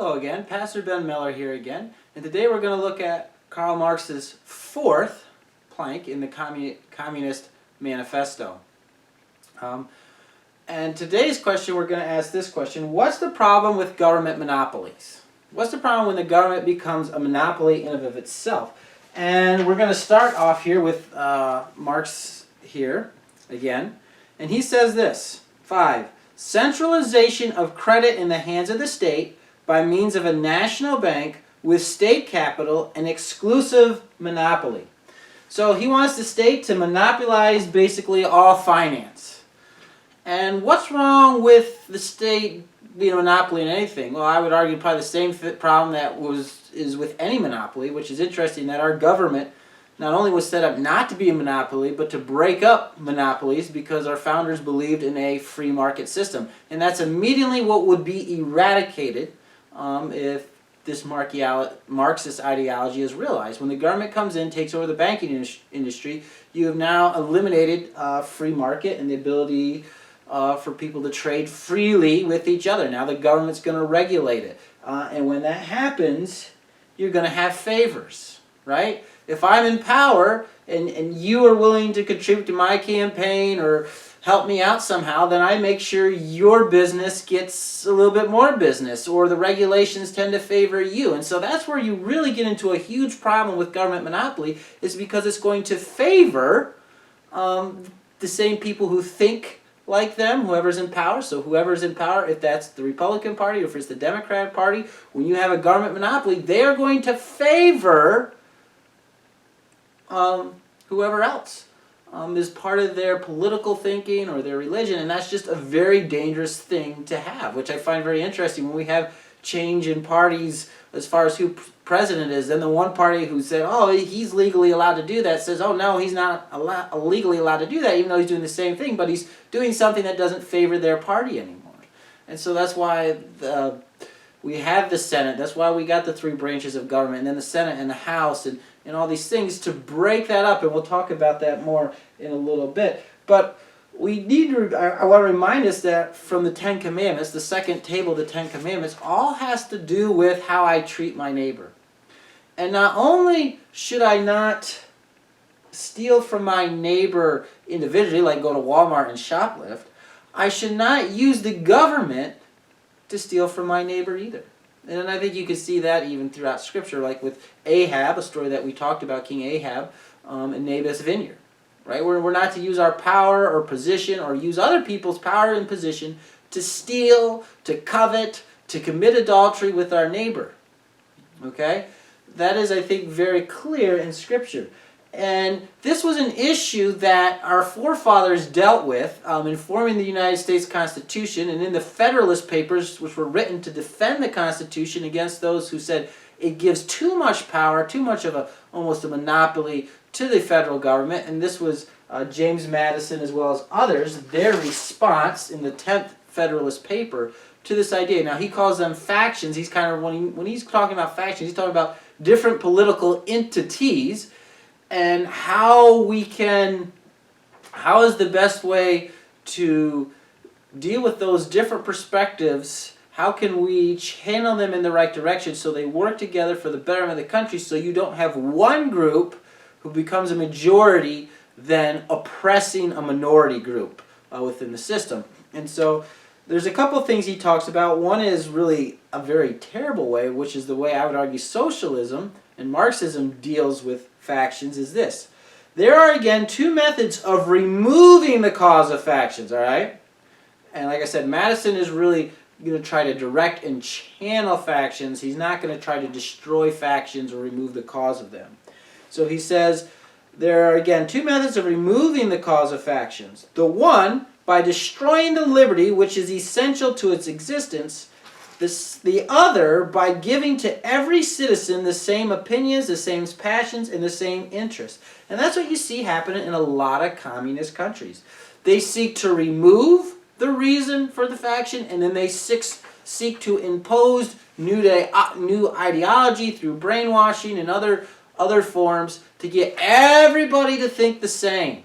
Hello again, Pastor Ben Miller here again, and today we're going to look at Karl Marx's fourth plank in the Communist Manifesto. And today's question, we're going to ask this question: what's the problem with government monopolies? What's the problem when the government becomes a monopoly in and of itself? And we're going to start off here with Marx here again, and he says this: 5. Centralization of credit in the hands of the state by means of a national bank with state capital and exclusive monopoly. So he wants the state to monopolize basically all finance. And what's wrong with the state being a monopoly in anything? Well, I would argue probably the same problem that is with any monopoly, which is interesting that our government not only was set up not to be a monopoly, but to break up monopolies because our founders believed in a free market system. And that's immediately what would be eradicated if this Marxist ideology is realized. When the government comes in, takes over the banking industry, you have now eliminated free market and the ability for people to trade freely with each other. Now the government's going to regulate it. And when that happens, you're going to have favors, right? If I'm in power and you are willing to contribute to my campaign or help me out somehow, then I make sure your business gets a little bit more business, or the regulations tend to favor you. And so that's where you really get into a huge problem with government monopoly, is because it's going to favor the same people who think like them, whoever's in power. So whoever's in power, if that's the Republican Party or if it's the Democratic Party, when you have a government monopoly, they are going to favor whoever else is part of their political thinking or their religion, and that's just a very dangerous thing to have, which I find very interesting. When we have change in parties as far as who president is, then the one party who said, oh, he's legally allowed to do that, says, oh, no, he's not legally allowed to do that, even though he's doing the same thing, but he's doing something that doesn't favor their party anymore. And so that's why we have the Senate. That's why we got the three branches of government, and then the Senate and the House, and all these things to break that up, and we'll talk about that more in a little bit. But we need to, I want to remind us that from the Ten Commandments, the second table of the Ten Commandments, all has to do with how I treat my neighbor. And not only should I not steal from my neighbor individually, like go to Walmart and shoplift, I should not use the government to steal from my neighbor either. And I think you can see that even throughout Scripture, like with Ahab, a story that we talked about, King Ahab, and Naboth's vineyard. Right? We're not to use our power or position or use other people's power and position to steal, to covet, to commit adultery with our neighbor. Okay? That is, I think, very clear in Scripture. And this was an issue that our forefathers dealt with in forming the United States Constitution and in the Federalist Papers, which were written to defend the Constitution against those who said it gives too much power, too much of almost a monopoly to the federal government. And this was James Madison as well as others, their response in the 10th Federalist Paper to this idea. Now he calls them factions. He's kind of, when he's talking about factions, he's talking about different political entities, and how is the best way to deal with those different perspectives? How can we channel them in the right direction so they work together for the betterment of the country, so you don't have one group who becomes a majority then oppressing a minority group within the system? And so there's a couple of things he talks about. One is really a very terrible way, which is the way I would argue socialism and Marxism deals with factions, is this. There are, again, two methods of removing the cause of factions, all right? And like I said, Madison is really going to try to direct and channel factions. He's not going to try to destroy factions or remove the cause of them. So he says there are, again, two methods of removing the cause of factions. The one, by destroying the liberty which is essential to its existence. The other, by giving to every citizen the same opinions, the same passions, and the same interests. And that's what you see happening in a lot of communist countries. They seek to remove the reason for the faction, and then they seek to impose new ideology through brainwashing and other forms to get everybody to think the same.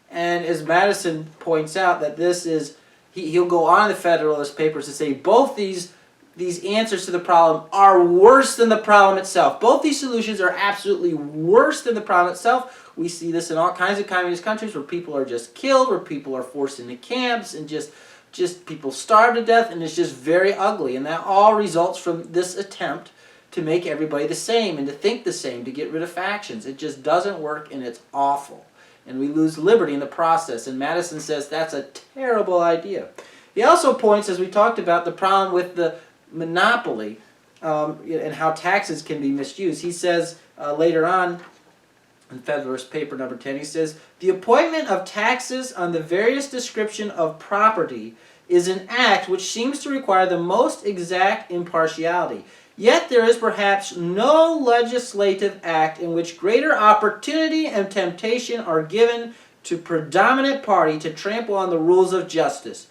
And as Madison points out, that this is, he'll go on in the Federalist Papers to say both these these answers to the problem are worse than the problem itself. Both these solutions are absolutely worse than the problem itself. We see this in all kinds of communist countries where people are just killed, where people are forced into camps, and just people starve to death, and it's just very ugly. And that all results from this attempt to make everybody the same and to think the same, to get rid of factions. It just doesn't work, and it's awful. And we lose liberty in the process. And Madison says that's a terrible idea. He also points, as we talked about, the problem with the monopoly and how taxes can be misused. He says later on in Federalist Paper number 10, he says, "The appointment of taxes on the various description of property is an act which seems to require the most exact impartiality. Yet there is perhaps no legislative act in which greater opportunity and temptation are given to predominant party to trample on the rules of justice.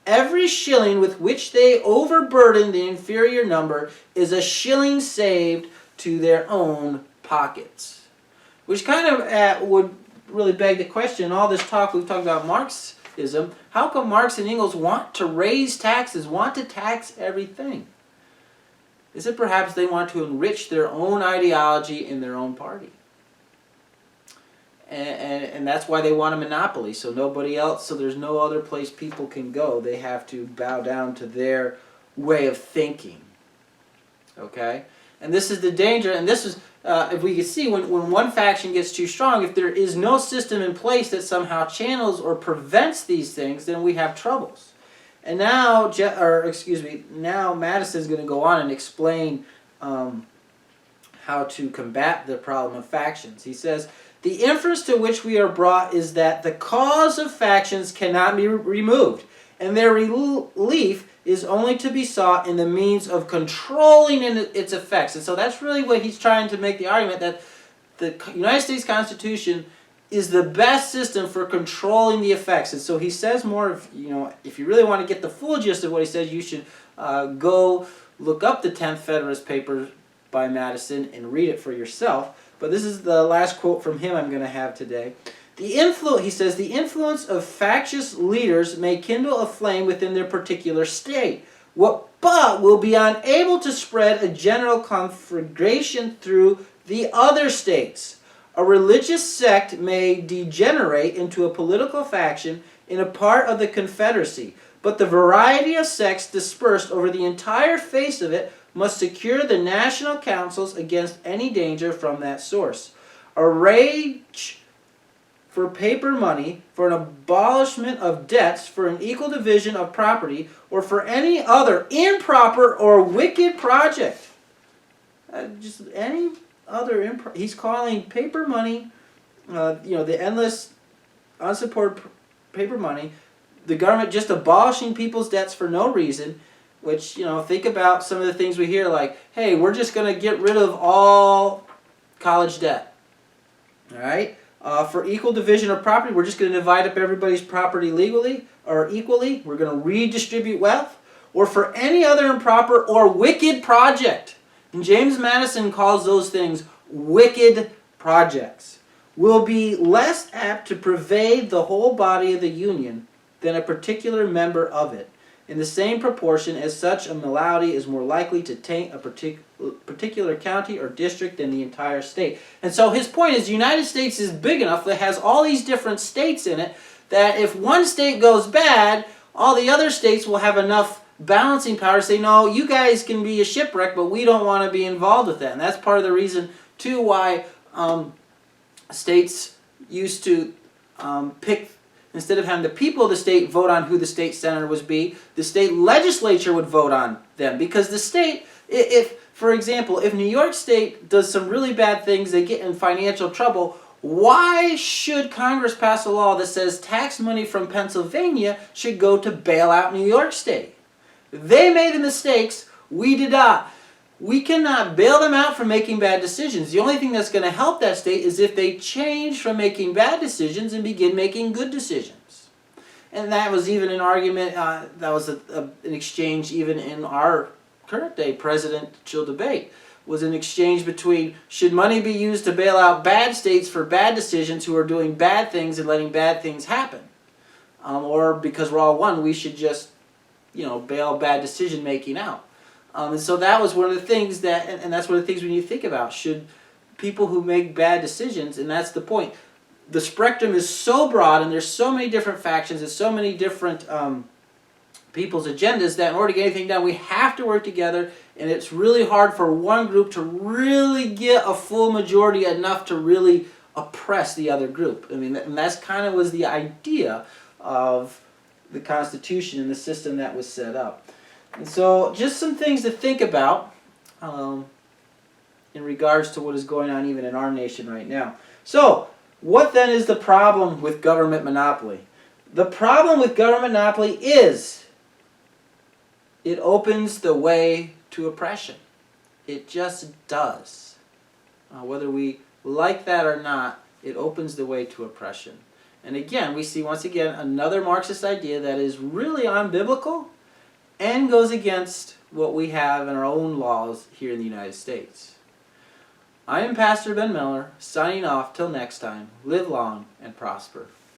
Every shilling with which they overburden the inferior number is a shilling saved to their own pockets." Which kind of would really beg the question, all this talk we've talked about Marxism, how come Marx and Engels want to raise taxes, want to tax everything? Is it perhaps they want to enrich their own ideology in their own party? And that's why they want a monopoly, so nobody else, so there's no other place people can go. They have to bow down to their way of thinking. Okay? And this is the danger, and this is, if we can see, when one faction gets too strong, if there is no system in place that somehow channels or prevents these things, then we have troubles. And now, now Madison is going to go on and explain how to combat the problem of factions. He says, "The inference to which we are brought is that the cause of factions cannot be removed, and their relief is only to be sought in the means of controlling its effects." And so that's really what he's trying to make the argument, that the United States Constitution is the best system for controlling the effects. And so he says more of, if you really want to get the full gist of what he says, you should go look up the 10th Federalist Paper by Madison and read it for yourself. But this is the last quote from him I'm going to have today. He says, "The influence of factious leaders may kindle a flame within their particular state, but will be unable to spread a general conflagration through the other states. A religious sect may degenerate into a political faction in a part of the Confederacy, but the variety of sects dispersed over the entire face of it must secure the national councils against any danger from that source. A rage for paper money, for an abolishment of debts, for an equal division of property, or for any other improper or wicked project." Just any other he's calling paper money, the endless, unsupported paper money, the government just abolishing people's debts for no reason, which, think about some of the things we hear like, hey, we're just going to get rid of all college debt. All right? For equal division of property, we're just going to divide up everybody's property legally or equally. We're going to redistribute wealth. Or for any other improper or wicked project. And James Madison calls those things wicked projects. Will be less apt to pervade the whole body of the Union than a particular member of it, in the same proportion as such a malady is more likely to taint a particular county or district than the entire state. And so his point is the United States is big enough that it has all these different states in it that if one state goes bad, all the other states will have enough balancing power to say, no, you guys can be a shipwreck, but we don't want to be involved with that. And that's part of the reason, too, why states used to pick, instead of having the people of the state vote on who the state senator would be, the state legislature would vote on them. Because the state, for example, if New York State does some really bad things, they get in financial trouble, why should Congress pass a law that says tax money from Pennsylvania should go to bail out New York State? They made the mistakes, we did not. We cannot bail them out from making bad decisions. The only thing that's going to help that state is if they change from making bad decisions and begin making good decisions. And that was even an argument, that was an exchange even in our current day presidential debate, was an exchange between should money be used to bail out bad states for bad decisions who are doing bad things and letting bad things happen. Or because we're all one, we should just, bail bad decision making out. And so that was one of the things that, and that's one of the things we need to think about. Should people who make bad decisions, and that's the point. The spectrum is so broad, and there's so many different factions and so many different people's agendas that in order to get anything done, we have to work together, and it's really hard for one group to really get a full majority enough to really oppress the other group. I mean, and that's kind of was the idea of the Constitution and the system that was set up. And so just some things to think about in regards to what is going on even in our nation right now. So, what then is the problem with government monopoly? The problem with government monopoly is it opens the way to oppression. It just does. Whether we like that or not, it opens the way to oppression. And again, we see once again another Marxist idea that is really unbiblical and goes against what we have in our own laws here in the United States. I am Pastor Ben Miller, signing off till next time. Live long and prosper.